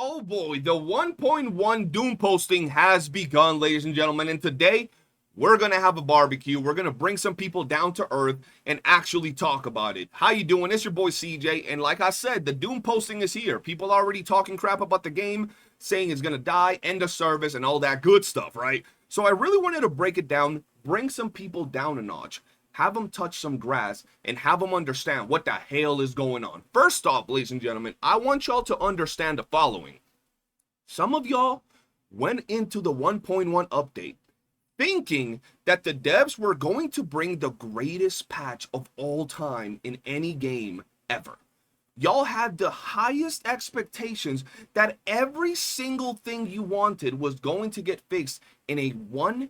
Oh boy, the 1.1 Doomposting has begun, ladies and gentlemen, and today we're gonna have a barbecue. We're gonna bring some people down to earth and actually talk about it. How you doing? It's your boy CJ, and like I said, the Doomposting is here. People already talking crap about the game, saying it's gonna die, end of service, and all that good stuff, right? So I really wanted to break it down, bring some people down a notch, have them touch some grass, and have them understand what the hell is going on. First off, ladies and gentlemen, I want y'all to understand the following. Some of y'all went into the 1.1 update thinking that the devs were going to bring the greatest patch of all time in any game ever. Y'all had the highest expectations that every single thing you wanted was going to get fixed in a 1.1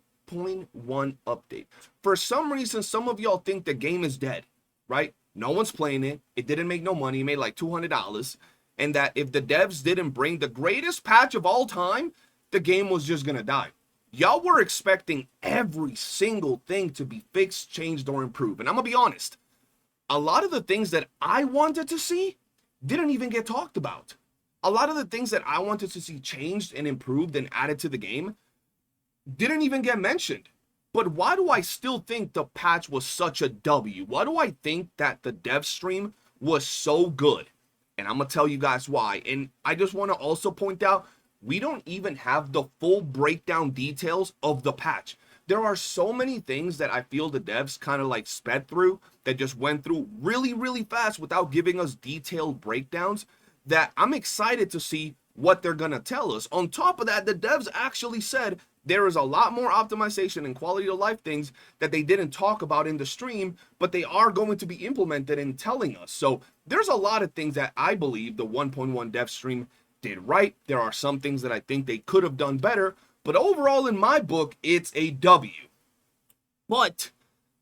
update. For some reason, some of y'all think the game is dead, right? No one's playing it. It didn't make no money. It made like $200. And that if the devs didn't bring the greatest patch of all time, the game was just gonna die. Y'all were expecting every single thing to be fixed, changed, or improved. And I'm gonna be honest, a lot of the things that I wanted to see didn't even get talked about. A lot of the things that I wanted to see changed and improved and added to the game didn't even get mentioned. But why do I still think the patch was such a W? Why do I think that the dev stream was so good? And I'm gonna tell you guys why. And I just want to also point out, we don't even have the full breakdown details of the patch. There are so many things that I feel the devs kind of like sped through, that just went through really, really fast without giving us detailed breakdowns, that I'm excited to see what they're gonna tell us. On top of that, the devs actually said there is a lot more optimization and quality of life things that they didn't talk about in the stream, but they are going to be implemented in telling us. So there's a lot of things that I believe the 1.1 dev stream did right. There are some things that I think they could have done better, but overall in my book, it's a W. But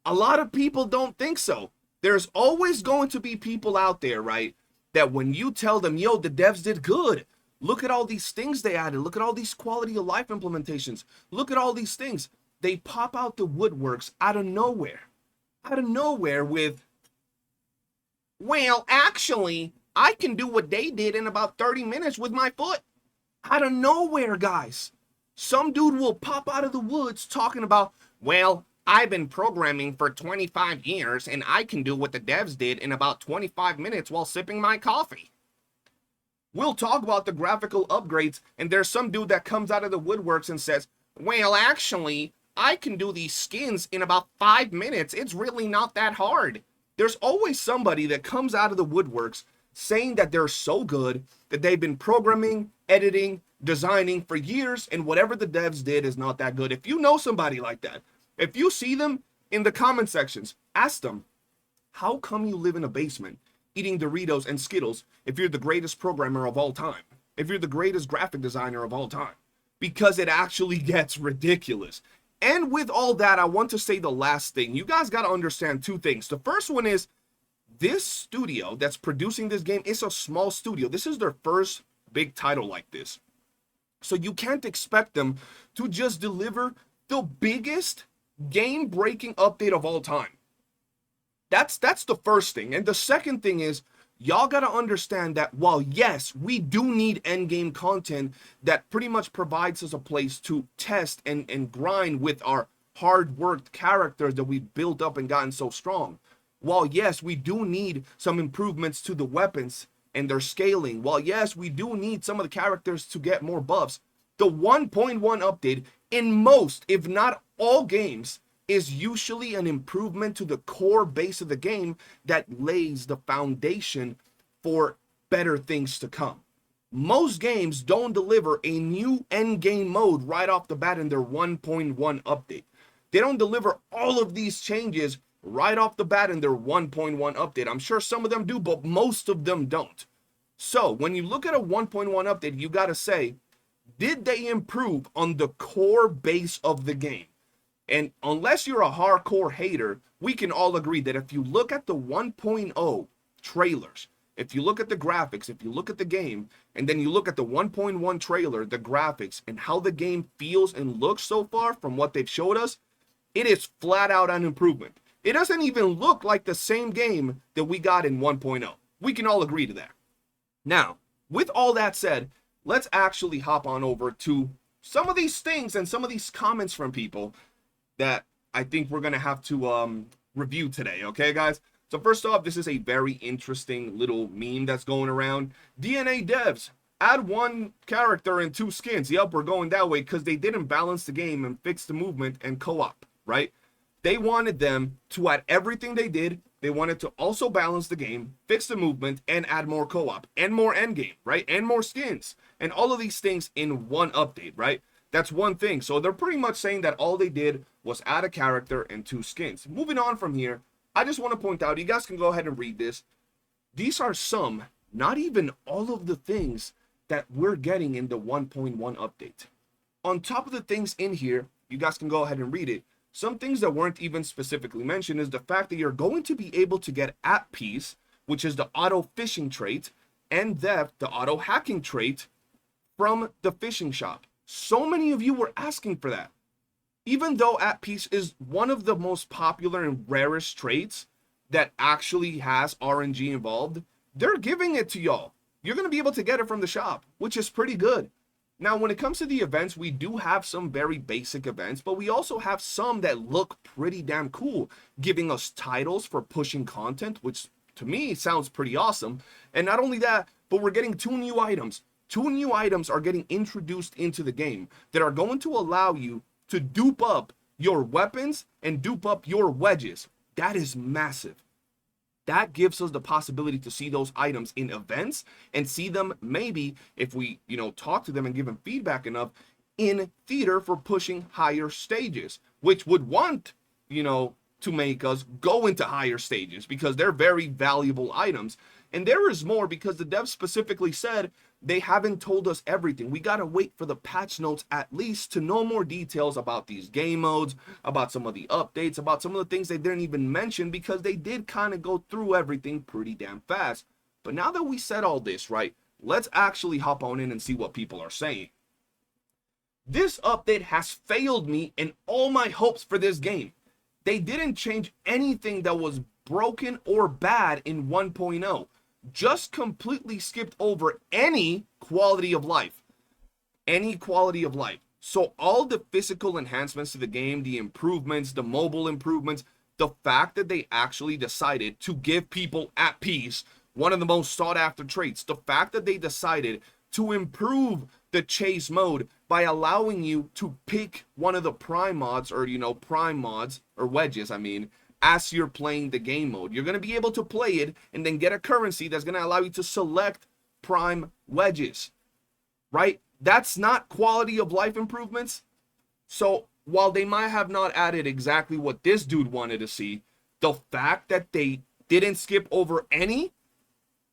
a lot of people don't think so. There's always going to be people out there, right, that when you tell them, yo, the devs did good, look at all these things they added, look at all these quality of life implementations, look at all these things, they pop out the woodworks out of nowhere with, well, actually, I can do what they did in about 30 minutes with my foot. Out of nowhere, guys. Some dude will pop out of the woods talking about, well, I've been programming for 25 years and I can do what the devs did in about 25 minutes while sipping my coffee. We'll talk about the graphical upgrades, and there's some dude that comes out of the woodworks and says, well, actually, I can do these skins in about 5 minutes. It's really not that hard. There's always somebody that comes out of the woodworks saying that they're so good that they've been programming, editing, designing for years, and whatever the devs did is not that good. If you know somebody like that, if you see them in the comment sections, ask them, how come you live in a basement eating Doritos and Skittles if you're the greatest programmer of all time, if you're the greatest graphic designer of all time? Because it actually gets ridiculous. And with all that, I want to say the last thing. You guys got to understand two things. The first one is, this studio that's producing this game is a small studio. This is their first big title like this. So you can't expect them to just deliver the biggest game-breaking update of all time. That's the first thing. And the second thing is, y'all got to understand that while, yes, we do need endgame content that pretty much provides us a place to test and grind with our hard-worked characters that we've built up and gotten so strong. While, yes, we do need some improvements to the weapons and their scaling. While, yes, we do need some of the characters to get more buffs. The 1.1 update in most, if not all games, is usually an improvement to the core base of the game that lays the foundation for better things to come. Most games don't deliver a new endgame mode right off the bat in their 1.1 update. They don't deliver all of these changes right off the bat in their 1.1 update. I'm sure some of them do, but most of them don't. So when you look at a 1.1 update, you got to say, did they improve on the core base of the game? And unless you're a hardcore hater, we can all agree that if you look at the 1.0 trailers, if you look at the graphics, if you look at the game, and then you look at the 1.1 trailer, the graphics, and how the game feels and looks so far from what they've showed us, it is flat out an improvement. It doesn't even look like the same game that we got in 1.0. We can all agree to that. Now, with all that said, let's actually hop on over to some of these things and some of these comments from people that I think we're gonna have to review today, okay, guys? So first off, this is a very interesting little meme that's going around. DNA devs, add one character and two skins. Yep, we're going that way because they didn't balance the game and fix the movement and co-op, right? They wanted them to add everything they did. They wanted to also balance the game, fix the movement, and add more co-op and more endgame, right? And more skins and all of these things in one update, right? That's one thing. So they're pretty much saying that all they did was add a character and two skins. Moving on from here, I just want to point out, you guys can go ahead and read this. These are some, not even all of the things that we're getting in the 1.1 update. On top of the things in here, you guys can go ahead and read it. Some things that weren't even specifically mentioned is the fact that you're going to be able to get at peace, which is the auto fishing trait, and theft, the auto hacking trait, from the fishing shop. So many of you were asking for that. Even though at peace is one of the most popular and rarest traits that actually has RNG involved, they're giving it to y'all. You're going to be able to get it from the shop, which is pretty good. Now, when it comes to the events, we do have some very basic events, but we also have some that look pretty damn cool, giving us titles for pushing content, which to me sounds pretty awesome. And not only that, but we're getting two new items. Two new items are getting introduced into the game that are going to allow you to dupe up your weapons and dupe up your wedges. That is massive. That gives us the possibility to see those items in events and see them maybe if we, talk to them and give them feedback enough in theater for pushing higher stages, which would want, to make us go into higher stages because they're very valuable items. And there is more because the devs specifically said they haven't told us everything. We gotta wait for the patch notes at least to know more details about these game modes, about some of the updates, about some of the things they didn't even mention because they did kind of go through everything pretty damn fast. But now that we said all this, right, let's actually hop on in and see what people are saying. This update has failed me in all my hopes for this game. They didn't change anything that was broken or bad in 1.0. Just completely skipped over any quality of life. Any quality of life. So all the physical enhancements to the game, the improvements, the mobile improvements, the fact that they actually decided to give people at peace one of the most sought after traits, the fact that they decided to improve the chase mode by allowing you to pick one of the prime mods or, prime mods or wedges, as you're playing the game mode. You're going to be able to play it and then get a currency that's going to allow you to select prime wedges, right? That's not quality of life improvements. So while they might have not added exactly what this dude wanted to see, the fact that they didn't skip over any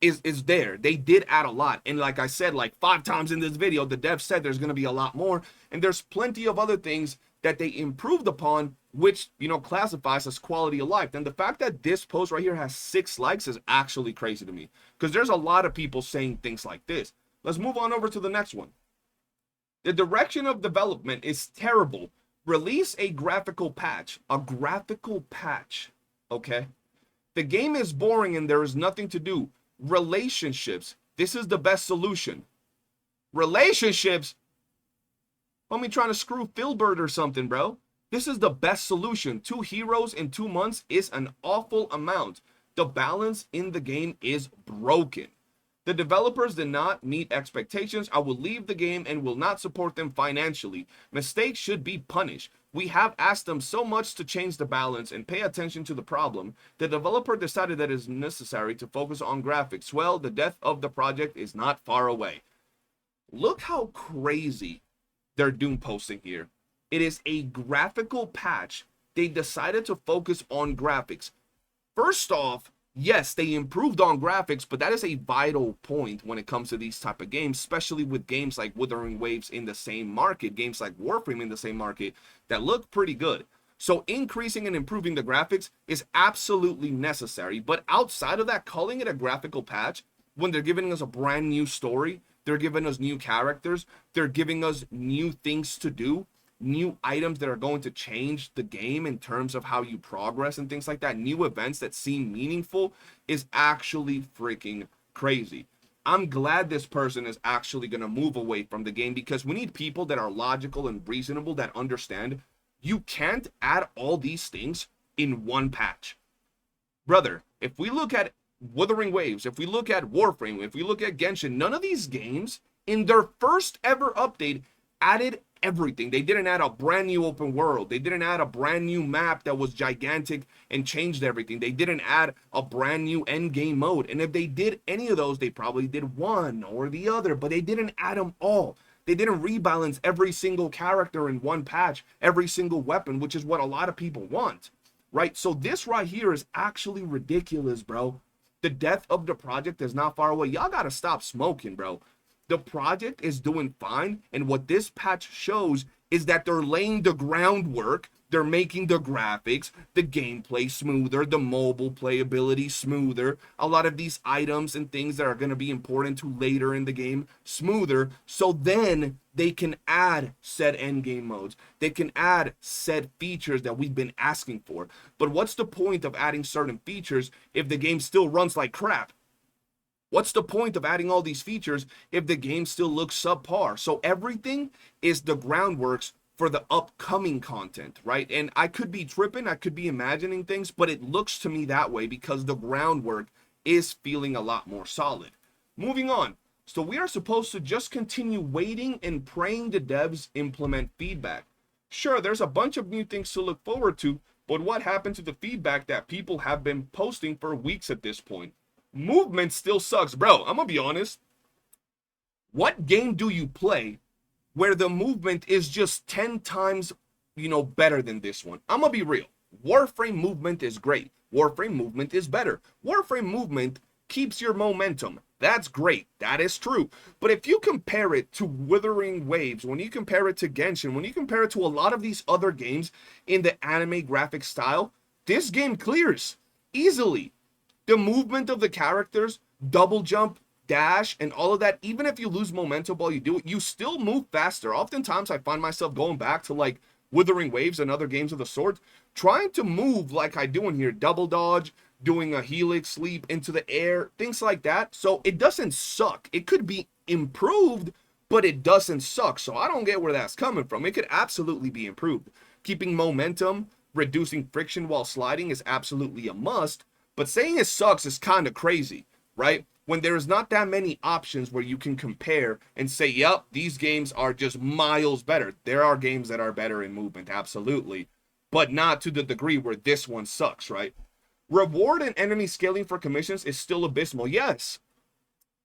is there. They did add a lot. And like I said, like 5 times in this video, the dev said there's going to be a lot more. And there's plenty of other things that they improved upon, which, classifies as quality of life. And the fact that this post right here has 6 likes is actually crazy to me, because there's a lot of people saying things like this. Let's move on over to the next one. The direction of development is terrible. Release a graphical patch. A graphical patch. Okay. The game is boring and there is nothing to do. Relationships. This is the best solution. Relationships? Homie trying to screw Filbert or something, bro. This is the best solution. 2 heroes in 2 months is an awful amount. The balance in the game is broken. The developers did not meet expectations. I will leave the game and will not support them financially. Mistakes should be punished. We have asked them so much to change the balance and pay attention to the problem. The developer decided that it is necessary to focus on graphics. Well, the death of the project is not far away. Look how crazy they're Doomposting here. It is a graphical patch. They decided to focus on graphics. First off, yes, they improved on graphics, but that is a vital point when it comes to these type of games, especially with games like Wuthering Waves in the same market, games like Warframe in the same market that look pretty good. So increasing and improving the graphics is absolutely necessary. But outside of that, calling it a graphical patch when they're giving us a brand new story, they're giving us new characters, they're giving us new things to do, new items that are going to change the game in terms of how you progress and things like that, new events that seem meaningful, is actually freaking crazy. I'm glad this person is actually going to move away from the game, because we need people that are logical and reasonable, that understand you can't add all these things in one patch. Brother, if we look at Wuthering Waves, if we look at Warframe, if we look at Genshin, none of these games in their first ever update added everything. They didn't add a brand new open world. They didn't add a brand new map that was gigantic and changed everything. They didn't add a brand new endgame mode. And if they did any of those, they probably did one or the other, but they didn't add them all. They didn't rebalance every single character in one patch, every single weapon, which is what a lot of people want, right? So this right here is actually ridiculous, bro. The death of the project is not far away. Y'all gotta stop smoking, bro. The project is doing fine, and what this patch shows is that they're laying the groundwork. They're making the graphics, the gameplay smoother, the mobile playability smoother, a lot of these items and things that are going to be important to later in the game smoother, so then they can add said endgame modes. They can add said features that we've been asking for. But what's the point of adding certain features if the game still runs like crap? What's the point of adding all these features if the game still looks subpar? So everything is the groundworks for the upcoming content, right? And I could be tripping, I could be imagining things, but it looks to me that way because the groundwork is feeling a lot more solid. Moving on. So we are supposed to just continue waiting and praying the devs implement feedback. Sure, there's a bunch of new things to look forward to, but what happened to the feedback that people have been posting for weeks at this point? Movement still sucks, bro. I'm gonna be honest. What game do you play where the movement is just 10 times, better than this one? I'm gonna be real. Warframe movement is great. Warframe movement is better. Warframe movement keeps your momentum. That's great. That is true. But if you compare it to Wuthering Waves, when you compare it to Genshin, when you compare it to a lot of these other games in the anime graphic style, this game clears easily. The movement of the characters, double jump, dash, and all of that, even if you lose momentum while you do it, you still move faster. Oftentimes, I find myself going back to like Wuthering Waves and other games of the sort, trying to move like I do in here, double dodge, doing a helix leap into the air, things like that. So it doesn't suck. It could be improved, but it doesn't suck. So I don't get where that's coming from. It could absolutely be improved. Keeping momentum, reducing friction while sliding is absolutely a must. But saying it sucks is kind of crazy, right? When there's not that many options where you can compare and say, yep, these games are just miles better. There are games that are better in movement, absolutely. But not to the degree where this one sucks, right? Reward and enemy scaling for commissions is still abysmal. Yes.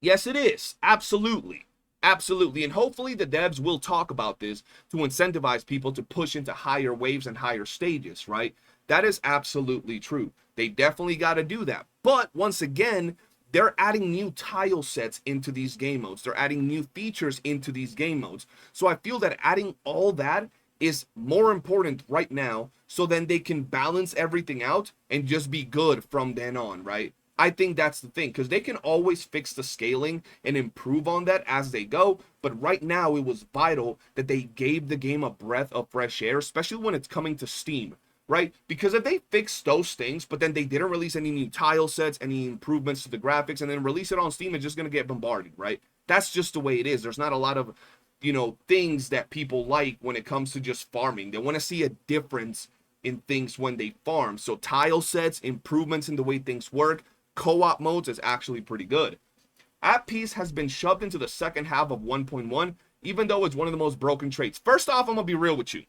Yes, it is. Absolutely. Absolutely. And hopefully the devs will talk about this to incentivize people to push into higher waves and higher stages, right? That is absolutely true. They definitely got to do that. But once again, they're adding new tile sets into these game modes. They're adding new features into these game modes. So I feel that adding all that is more important right now, so then they can balance everything out and just be good from then on, right? I think that's the thing, because they can always fix the scaling and improve on that as they go. But right now, it was vital that they gave the game a breath of fresh air, especially when it's coming to Steam, right? Because if they fix those things, but then they didn't release any new tile sets, any improvements to the graphics, and then release it on Steam, it's just going to get bombarded, right? That's just the way it is. There's not a lot of, things that people like when it comes to just farming. They want to see a difference in things when they farm. So tile sets, improvements in the way things work, co-op modes is actually pretty good. App Peace has been shoved into the second half of 1.1, even though it's one of the most broken traits. First off, I'm going to be real with you.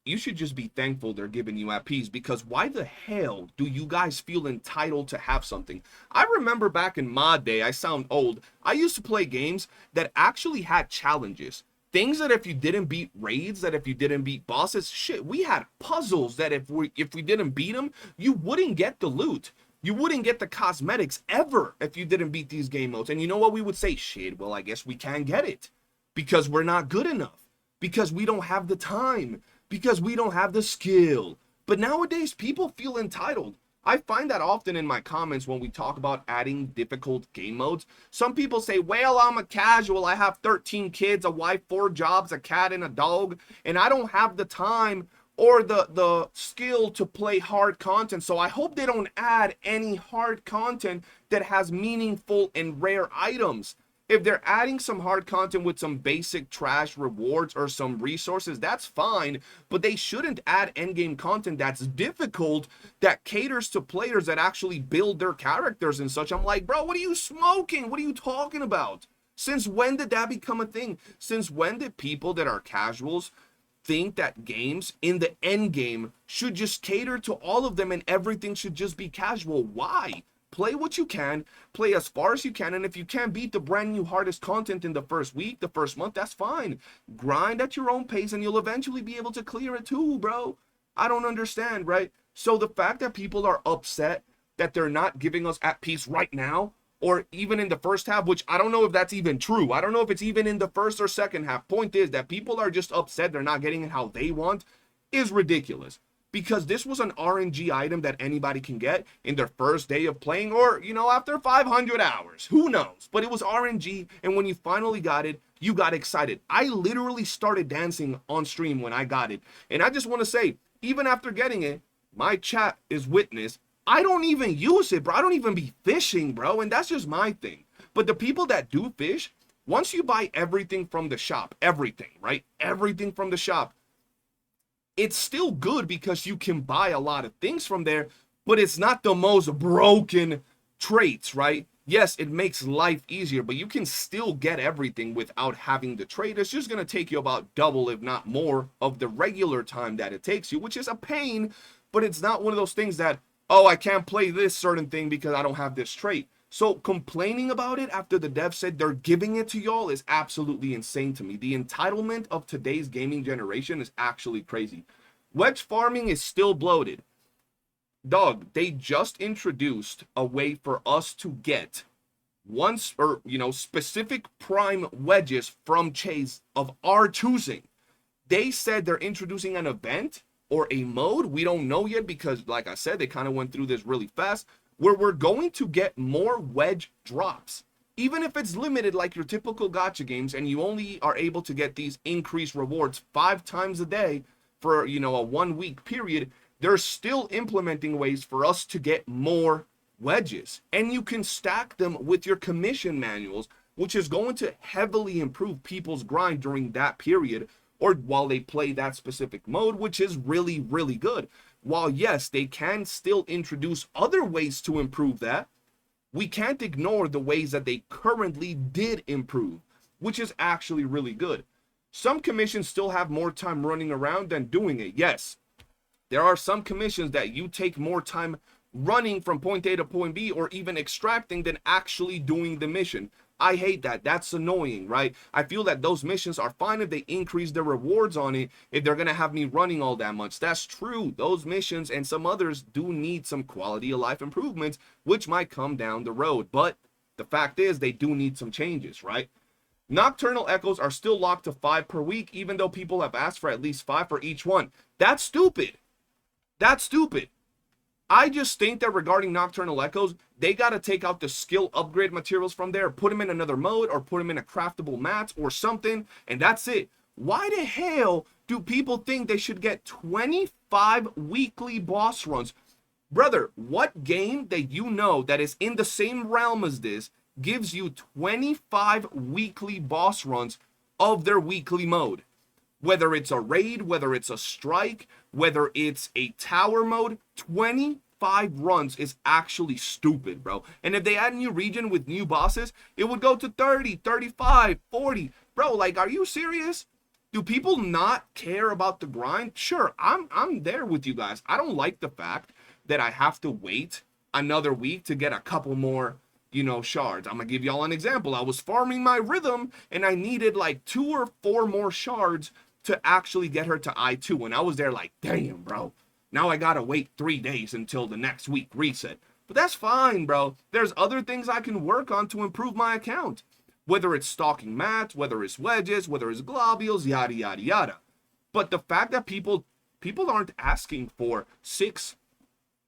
You should just be thankful they're giving you App Peace, because why the hell do you guys feel entitled to have something? I remember back in my day, I sound old, I used to play games that actually had challenges. Things that if you didn't beat raids, that if you didn't beat bosses, shit, we had puzzles that if we didn't beat them, you wouldn't get the loot. You wouldn't get the cosmetics ever if you didn't beat these game modes. And you know what we would say? Shit, well, I guess we can't get it because we're not good enough, because we don't have the time, because we don't have the skill. But nowadays, people feel entitled. I find that often in my comments when we talk about adding difficult game modes. Some people say, well, I'm a casual. I have 13 kids, a wife, 4 jobs, a cat, and a dog, and I don't have the time or the skill to play hard content. So I hope they don't add any hard content that has meaningful and rare items. If they're adding some hard content with some basic trash rewards or some resources, that's fine, but they shouldn't add endgame content that's difficult, that caters to players that actually build their characters and such. I'm like, bro, what are you smoking? What are you talking about? Since when did that become a thing? Since when did people that are casuals think that games in the end game should just cater to all of them and everything should just be casual? Why? Play what you can, play as far as you can, and if you can't beat the brand new hardest content in the first week, the first month, that's fine. Grind at your own pace and you'll eventually be able to clear it too, bro. I don't understand, right? So the fact that people are upset that they're not giving us at peace right now, or even in the first half, which I don't know if that's even true. I don't know if it's even in the first or second half. Point is that people are just upset they're not getting it how they want is ridiculous. Because this was an RNG item that anybody can get in their first day of playing, or, you know, after 500 hours. Who knows? But it was RNG, and when you finally got it, you got excited. I literally started dancing on stream when I got it. And I just want to say, even after getting it, my chat is witness. I don't even use it, bro. I don't even be fishing, bro. And that's just my thing. But the people that do fish, once you buy everything from the shop, everything, right? Everything from the shop, it's still good because you can buy a lot of things from there, but it's not the most broken traits, right? Yes, it makes life easier, but you can still get everything without having the trade. It's just going to take you about double, if not more, of the regular time that it takes you, which is a pain, but it's not one of those things that, oh, I can't play this certain thing because I don't have this trait. So complaining about it after the dev said they're giving it to y'all is absolutely insane to me. The entitlement of today's gaming generation is actually crazy. Wedge farming is still bloated. Dog, they just introduced a way for us to get once, or, you know, specific prime wedges from Chase of our choosing. They said they're introducing an event or a mode. We don't know yet because, like I said, they kind of went through this really fast, where we're going to get more wedge drops. Even if it's limited like your typical gacha games and you only are able to get these increased rewards 5 times a day for, you know, a 1 week period, they're still implementing ways for us to get more wedges. And you can stack them with your commission manuals, which is going to heavily improve people's grind during that period, or while they play that specific mode, which is really, really good. While yes, they can still introduce other ways to improve that, we can't ignore the ways that they currently did improve, which is actually really good. Some commissions still have more time running around than doing it. Yes, there are some commissions that you take more time running from point A to point B, or even extracting, than actually doing the mission. I hate that. That's annoying, right? I feel that those missions are fine if they increase the rewards on it, if they're going to have me running all that much. That's true. Those missions and some others do need some quality of life improvements, which might come down the road. But the fact is, they do need some changes, right? Nocturnal echoes are still locked to 5 per week, even though people have asked for at least 5 for each one. That's stupid. That's stupid. I just think that regarding Nocturnal Echoes, they got to take out the skill upgrade materials from there, put them in another mode, or put them in a craftable mat or something, and that's it. Why the hell do people think they should get 25 weekly boss runs? Brother, what game that you know that is in the same realm as this gives you 25 weekly boss runs of their weekly mode? Whether it's a raid, whether it's a strike, whether it's a tower mode, 25 runs is actually stupid, bro. And if they add a new region with new bosses, it would go to 30, 35, 40. Bro, like, are you serious? Do people not care about the grind? Sure, I'm there with you guys. I don't like the fact that I have to wait another week to get a couple more, you know, shards. I'm gonna give y'all an example. I was farming my rhythm and I needed like 2 or 4 more shards to actually get her to I2. And I was there like, damn, bro. Now I gotta wait 3 days until the next week reset. But that's fine, bro. There's other things I can work on to improve my account. Whether it's stalking mats, whether it's wedges, whether it's globules, yada, yada, yada. But the fact that people aren't asking for 6,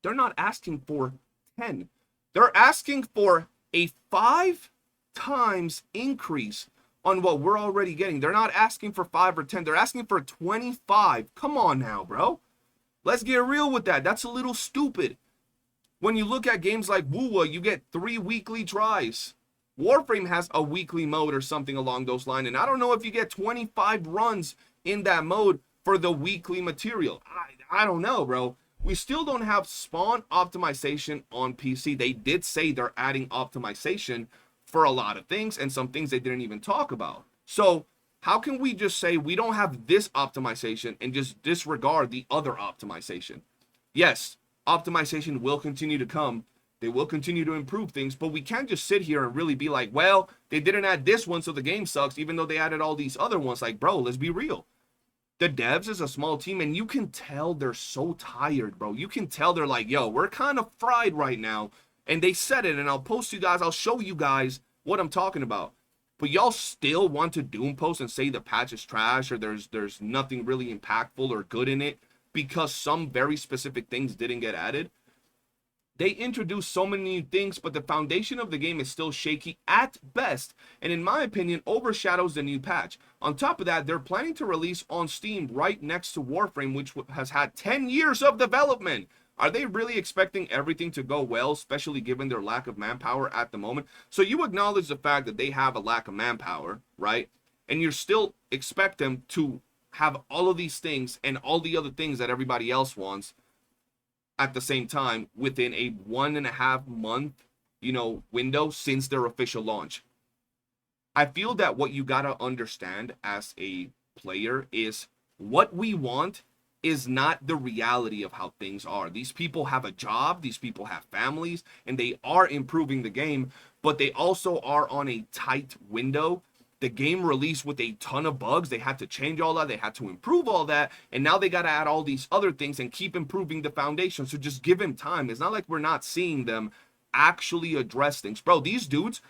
they're not asking for 10. They're asking for a 5 times increase on what we're already getting. They're not asking for 5 or 10. They're asking for 25. Come on now, bro. Let's get real with that. That's a little stupid. When you look at games like WoWa, you get 3 weekly tries. Warframe has a weekly mode or something along those lines. And I don't know if you get 25 runs in that mode for the weekly material. I don't know, bro. We still don't have spawn optimization on PC. They did say they're adding optimization for a lot of things and some things they didn't even talk about. So how can we just say we don't have this optimization and just disregard the other optimization? Yes, optimization will continue to come. They will continue to improve things, but we can't just sit here and really be like, well, they didn't add this one, so the game sucks, even though they added all these other ones. Like, bro, let's be real. The devs is a small team, and you can tell they're so tired, bro. You can tell they're like, yo, we're kind of fried right now. And they said it, and I'll post you guys, I'll show you guys what I'm talking about. But y'all still want to doom post and say the patch is trash or there's nothing really impactful or good in it because some very specific things didn't get added. They introduced so many new things, but the foundation of the game is still shaky at best, and in my opinion, overshadows the new patch. On top of that, they're planning to release on Steam right next to Warframe, which has had 10 years of development. Are they really expecting everything to go well, especially given their lack of manpower at the moment? So you acknowledge the fact that they have a lack of manpower, right? And you still expect them to have all of these things and all the other things that everybody else wants at the same time within a 1.5 month, window since their official launch. I feel that what you gotta understand as a player is what we want is not the reality of how things are. These people have a job, these people have families, and they are improving the game, but they also are on a tight window. The game released with a ton of bugs. They had to change all that. They had to improve all that. And now they got to add all these other things and keep improving the foundation. So just give him time. It's not like we're not seeing them actually address things. Bro, these dudes,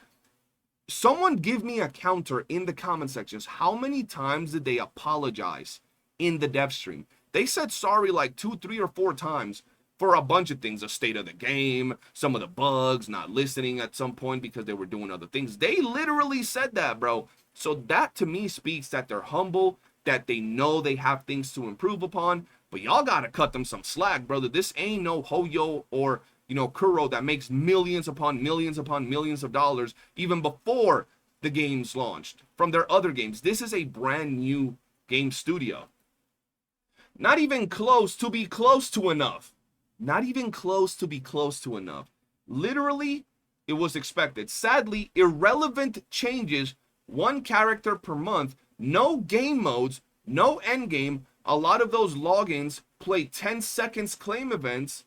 someone give me a counter in the comment sections. How many times did they apologize in the dev stream? They said sorry like 2, 3, or 4 times for a bunch of things. The state of the game, some of the bugs, not listening at some point because they were doing other things. They literally said that, bro. So that to me speaks that they're humble, that they know they have things to improve upon, but y'all gotta cut them some slack, brother. This ain't no Hoyo or, Kuro that makes millions upon millions upon millions of dollars even before the game's launched from their other games. This is a brand new game studio. Not even close to be close to enough. Not even close to be close to enough. Literally, it was expected. Sadly, irrelevant changes, 1 character per month, no game modes, no endgame. A lot of those logins play 10 seconds claim events,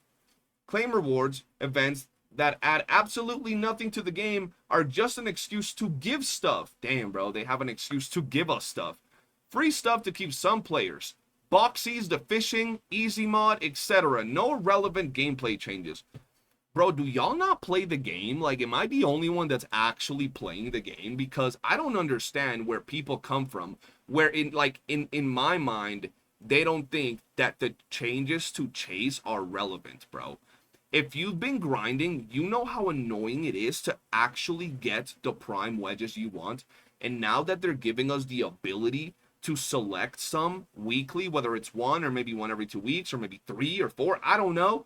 claim rewards events that add absolutely nothing to the game, are just an excuse to give stuff. Damn, bro, they have an excuse to give us stuff. Free stuff to keep some players. Boxies, the fishing, easy mod, etc. No relevant gameplay changes. Bro, do y'all not play the game? Like, am I the only one that's actually playing the game? Because I don't understand where people come from, where in my mind, they don't think that the changes to Chase are relevant, bro. If you've been grinding, you know how annoying it is to actually get the prime wedges you want. And now that they're giving us the ability to select some weekly, whether it's 1 or maybe 1 every 2 weeks or maybe 3 or 4, I don't know.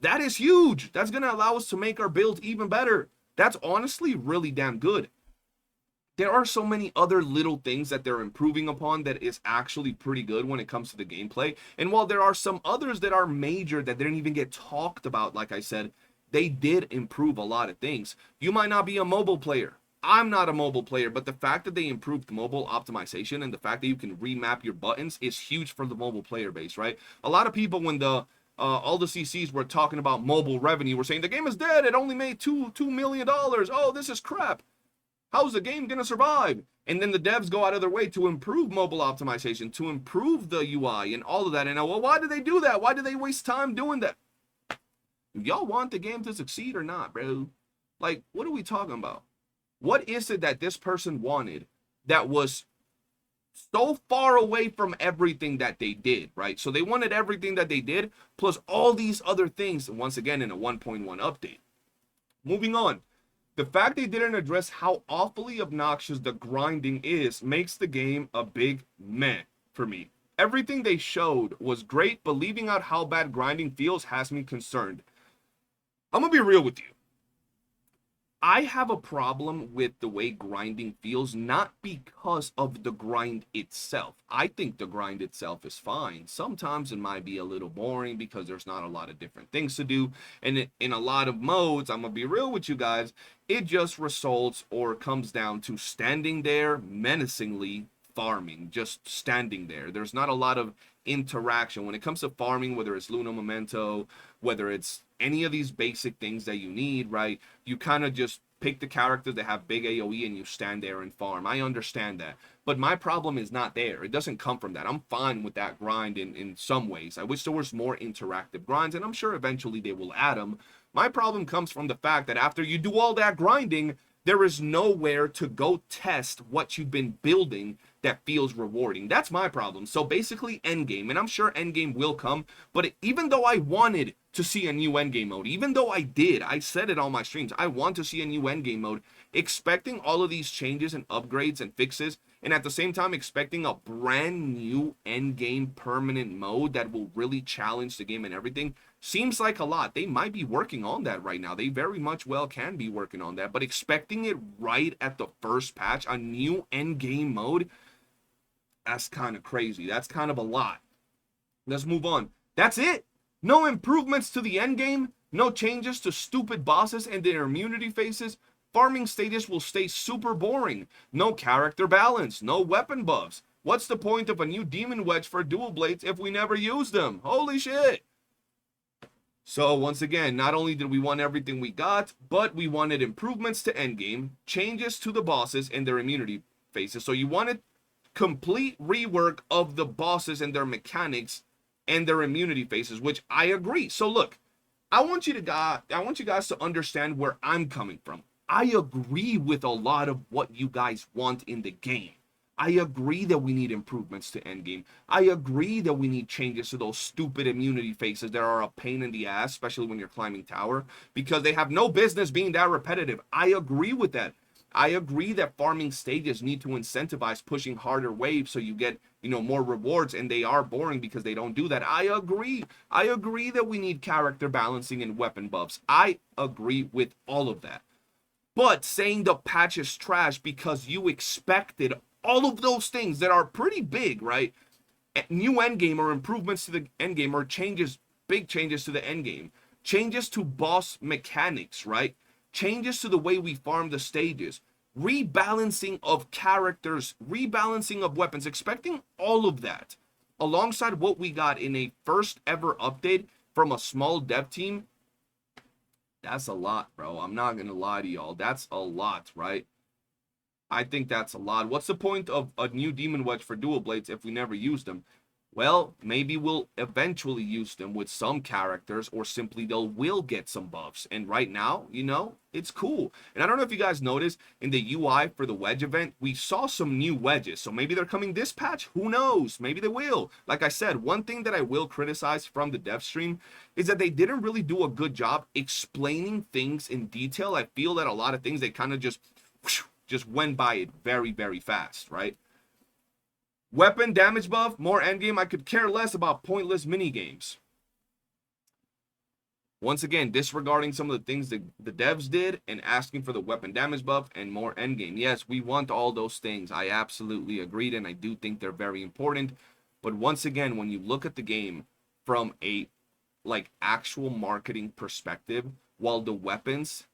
That is huge. That's going to allow us to make our build even better. That's honestly really damn good. There are so many other little things that they're improving upon that is actually pretty good when it comes to the gameplay. And while there are some others that are major that didn't even get talked about, like I said, they did improve a lot of things. You might not be a mobile player. I'm not a mobile player, but the fact that they improved mobile optimization and the fact that you can remap your buttons is huge for the mobile player base, right? A lot of people, when all the CCs were talking about mobile revenue, were saying the game is dead. It only made $2 million. Oh, this is crap. How's the game gonna survive? And then the devs go out of their way to improve mobile optimization, to improve the UI and all of that. And well, why did they do that? Why did they waste time doing that? Do y'all want the game to succeed or not, bro? Like, what are we talking about? What is it that this person wanted that was so far away from everything that they did, right? So they wanted everything that they did, plus all these other things, once again, in a 1.1 update. Moving on. The fact they didn't address how awfully obnoxious the grinding is makes the game a big meh for me. Everything they showed was great, but leaving out how bad grinding feels has me concerned. I'm gonna be real with you. I have a problem with the way grinding feels, not because of the grind itself. I think the grind itself is fine. Sometimes it might be a little boring because there's not a lot of different things to do. And in a lot of modes, I'm going to be real with you guys, it just results or comes down to standing there menacingly farming, just standing there. There's not a lot of interaction. When it comes to farming, whether it's Luna Memento, whether it's any of these basic things that you need, right? You kind of just pick the characters that have big AoE and you stand there and farm. I understand that. But my problem is not there. It doesn't come from that. I'm fine with that grind in some ways. I wish there was more interactive grinds, and I'm sure eventually they will add them. My problem comes from the fact that after you do all that grinding, there is nowhere to go test what you've been building that feels rewarding. That's my problem. So basically Endgame, and I'm sure Endgame will come, but even though I wanted to see a new Endgame mode, even though I said it on my streams, I want to see a new Endgame mode, expecting all of these changes and upgrades and fixes, and at the same time expecting a brand new Endgame permanent mode that will really challenge the game and everything, seems like a lot. They might be working on that right now. They very much well can be working on that, but expecting it right at the first patch, a new Endgame mode, that's kind of crazy. That's kind of a lot. Let's move on. That's it. No improvements to the endgame. No changes to stupid bosses and their immunity phases. Farming stages will stay super boring. No character balance. No weapon buffs. What's the point of a new demon wedge for dual blades if we never use them? Holy shit. So once again, not only did we want everything we got, but we wanted improvements to endgame, changes to the bosses and their immunity phases. So you wanted complete rework of the bosses and their mechanics and their immunity phases, which I agree. So look, I want you guys to understand where I'm coming from. I agree with a lot of what you guys want in the game. I agree that we need improvements to endgame. I agree that we need changes to those stupid immunity phases that are a pain in the ass, especially when you're climbing tower, because they have no business being that repetitive. I agree with that. I agree that farming stages need to incentivize pushing harder waves so you get, more rewards, and they are boring because they don't do that. I agree. I agree that we need character balancing and weapon buffs. I agree with all of that. But saying the patch is trash because you expected all of those things that are pretty big, right? New endgame or improvements to the endgame or changes, big changes to the endgame, changes to boss mechanics, right? Changes to the way we farm the stages, rebalancing of characters, rebalancing of weapons, expecting all of that alongside what we got in a first ever update from a small dev team. That's a lot, bro. I'm not gonna lie to y'all. That's a lot, right? I think that's a lot. What's the point of a new demon wedge for dual blades if we never use them? Well, maybe we'll eventually use them with some characters, or simply will get some buffs. And right now, it's cool. And I don't know if you guys noticed in the UI for the wedge event, we saw some new wedges. So maybe they're coming this patch. Who knows? Maybe they will. Like I said, one thing that I will criticize from the dev stream is that they didn't really do a good job explaining things in detail. I feel that a lot of things they kind of just went by it very, very fast, right? Weapon damage buff, more endgame. I could care less about pointless mini games. Once again, disregarding some of the things that the devs did and asking for the weapon damage buff and more endgame. Yes, we want all those things. I absolutely agreed, and I do think they're very important. But once again, when you look at the game from a actual marketing perspective, while the weapons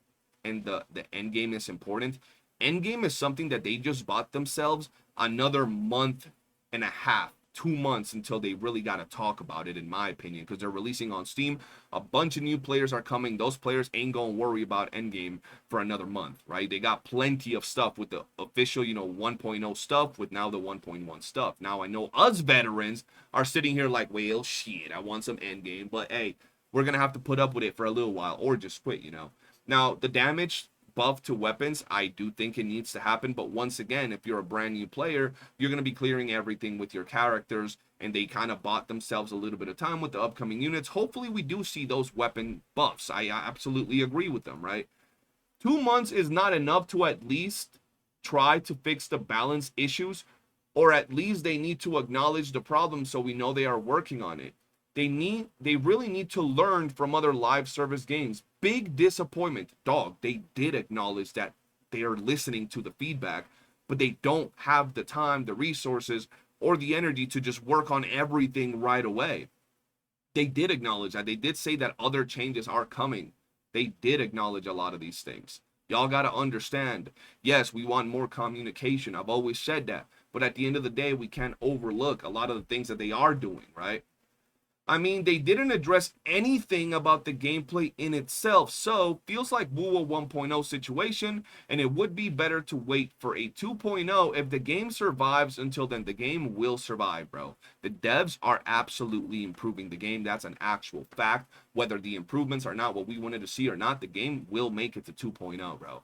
and the endgame is important, endgame is something that they just bought themselves another month and a half, 2 months until they really got to talk about it, in my opinion, because they're releasing on Steam. A bunch of new players are coming. Those players ain't gonna worry about endgame for another month, right? They got plenty of stuff with the official 1.0 stuff, with now the 1.1 stuff. Now I know us veterans are sitting here like, well, shit, I want some endgame, but hey, we're gonna have to put up with it for a little while or just quit. Now the damage buff to weapons, I do think it needs to happen, but once again, if you're a brand new player, you're going to be clearing everything with your characters, and they kind of bought themselves a little bit of time with the upcoming units. Hopefully we do see those weapon buffs. I absolutely agree with them, right? 2 months is not enough to at least try to fix the balance issues, or at least they need to acknowledge the problem so we know they are working on it. They really need to learn from other live service games. Big disappointment. Dog, they did acknowledge that they are listening to the feedback, but they don't have the time, the resources, or the energy to just work on everything right away. They did acknowledge that. They did say that other changes are coming. They did acknowledge a lot of these things. Y'all got to understand, yes, we want more communication. I've always said that. But at the end of the day, we can't overlook a lot of the things that they are doing, right? I mean, they didn't address anything about the gameplay in itself, so feels like Woo 1.0 situation, and it would be better to wait for a 2.0. If the game survives until then, the game will survive, bro. The devs are absolutely improving the game. That's an actual fact. Whether the improvements are not what we wanted to see or not, the game will make it to 2.0, bro.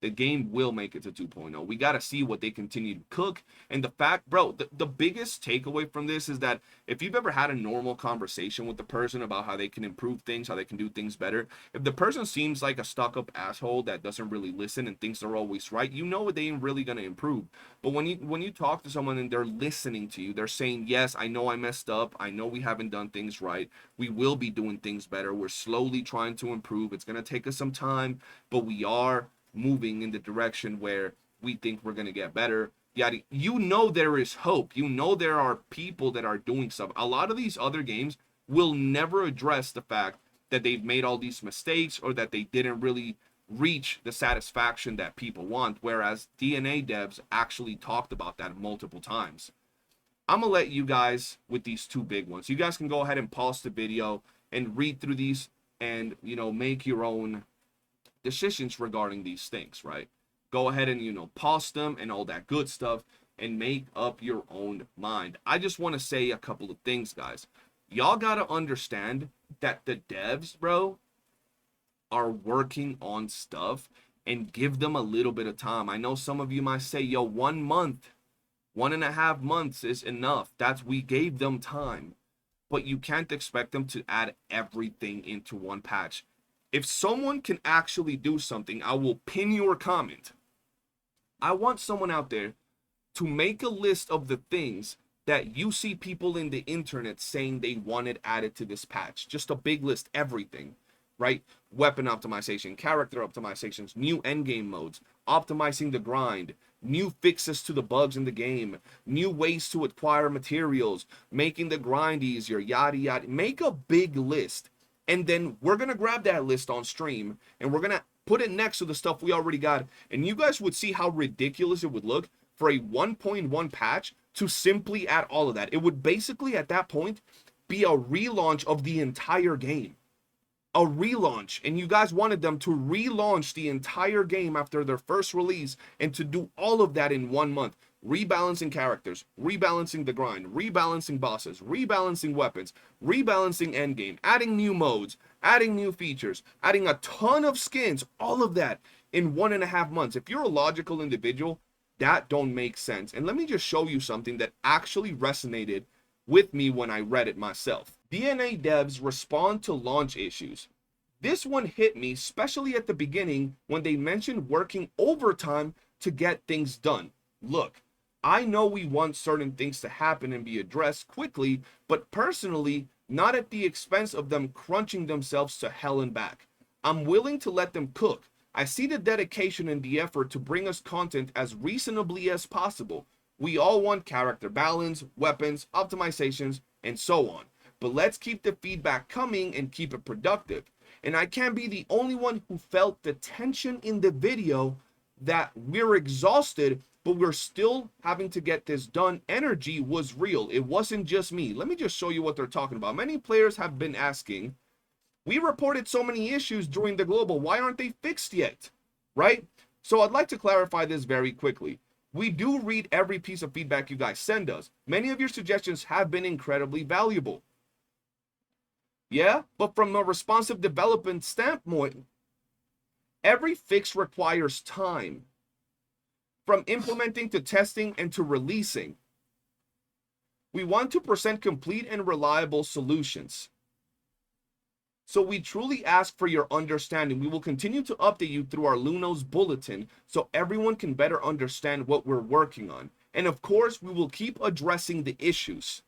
The game will make it to 2.0. We got to see what they continue to cook. And the fact, bro, the biggest takeaway from this is that if you've ever had a normal conversation with the person about how they can improve things, how they can do things better, if the person seems like a stuck-up asshole that doesn't really listen and thinks they're always right, you know they ain't really going to improve. But when you talk to someone and they're listening to you, they're saying, yes, I know I messed up. I know we haven't done things right. We will be doing things better. We're slowly trying to improve. It's going to take us some time, but we are moving in the direction where we think we're going to get better. Yeah, you know there is hope. You know there are people that are doing stuff. A lot of these other games will never address the fact that they've made all these mistakes or that they didn't really reach the satisfaction that people want, whereas DNA devs actually talked about that multiple times. I'm going to let you guys with these two big ones. You guys can go ahead and pause the video and read through these and, make your own decisions regarding these things, right? Go ahead and, pause them and all that good stuff and make up your own mind. I just want to say a couple of things, guys. Y'all got to understand that the devs, bro, are working on stuff, and give them a little bit of time. I know some of you might say, yo, 1 month, 1.5 months is enough. We gave them time, but you can't expect them to add everything into one patch. If someone can actually do something, I will pin your comment. I want someone out there to make a list of the things that you see people in the internet saying they wanted added to this patch. Just a big list, everything, right? Weapon optimization, character optimizations, new endgame modes, optimizing the grind, new fixes to the bugs in the game, new ways to acquire materials, making the grind easier, yada yada. Make a big list. And then we're going to grab that list on stream and we're going to put it next to the stuff we already got. And you guys would see how ridiculous it would look for a 1.1 patch to simply add all of that. It would basically at that point be a relaunch of the entire game. A relaunch. And you guys wanted them to relaunch the entire game after their first release and to do all of that in 1 month. Rebalancing characters, rebalancing the grind, rebalancing bosses, rebalancing weapons, rebalancing endgame, adding new modes, adding new features, adding a ton of skins, all of that in 1.5 months. If you're a logical individual, that don't make sense. And let me just show you something that actually resonated with me when I read it myself. DNA devs respond to launch issues. This one hit me, especially at the beginning when they mentioned working overtime to get things done. Look, I know we want certain things to happen and be addressed quickly, but personally, not at the expense of them crunching themselves to hell and back. I'm willing to let them cook. I see the dedication and the effort to bring us content as reasonably as possible. We all want character balance, weapons, optimizations, and so on. But let's keep the feedback coming and keep it productive. And I can't be the only one who felt the tension in the video that we're exhausted, but we're still having to get this done. Energy was real. It wasn't just me. Let me just show you what they're talking about. Many players have been asking, we reported so many issues during the global. Why aren't they fixed yet? Right? So I'd like to clarify this very quickly. We do read every piece of feedback you guys send us. Many of your suggestions have been incredibly valuable. Yeah, but from a responsive development standpoint, every fix requires time. From implementing to testing and to releasing. We want to present complete and reliable solutions. So we truly ask for your understanding. We will continue to update you through our Lunos bulletin so everyone can better understand what we're working on. And of course, we will keep addressing the issues.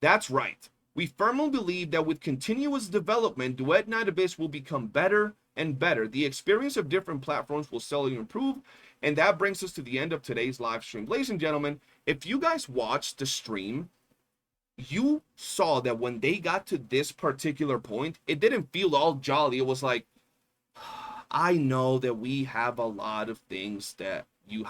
That's right. We firmly believe that with continuous development, Duet Night Abyss will become better and better. The experience of different platforms will slowly improve. And that brings us to the end of today's live stream. Ladies and gentlemen, if you guys watched the stream, you saw that when they got to this particular point, it didn't feel all jolly. It was like, I know that we have a lot of things that you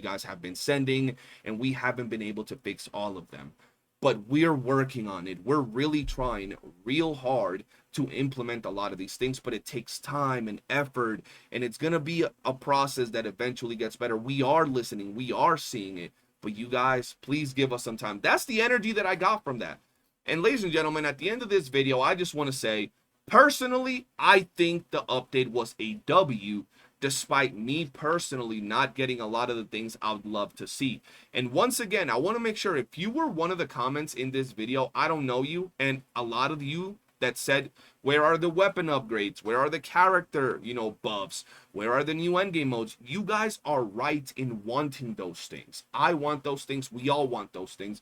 guys have been sending, and we haven't been able to fix all of them. But we're working on it. We're really trying real hard to implement a lot of these things, but it takes time and effort, and it's going to be a process that eventually gets better. We are listening. We are seeing it. But you guys, please give us some time. That's the energy that I got from that. And ladies and gentlemen, at the end of this video, I just want to say, personally, I think the update was a W, despite me personally not getting a lot of the things I would love to see. And once again, I want to make sure if you were one of the comments in this video, I don't know you, and a lot of you that said, where are the weapon upgrades? Where are the character, buffs? Where are the new endgame modes? You guys are right in wanting those things. I want those things. We all want those things.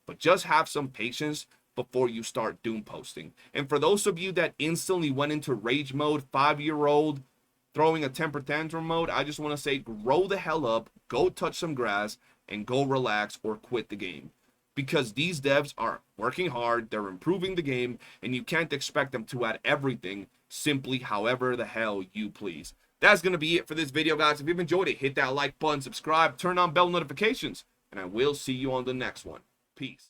But just have some patience before you start doom posting. And for those of you that instantly went into rage mode, 5-year-old, throwing a temper tantrum mode, I just want to say, grow the hell up, go touch some grass, and go relax or quit the game. Because these devs are working hard, they're improving the game, and you can't expect them to add everything simply however the hell you please. That's going to be it for this video, guys. If you've enjoyed it, hit that like button, subscribe, turn on bell notifications, and I will see you on the next one. Peace.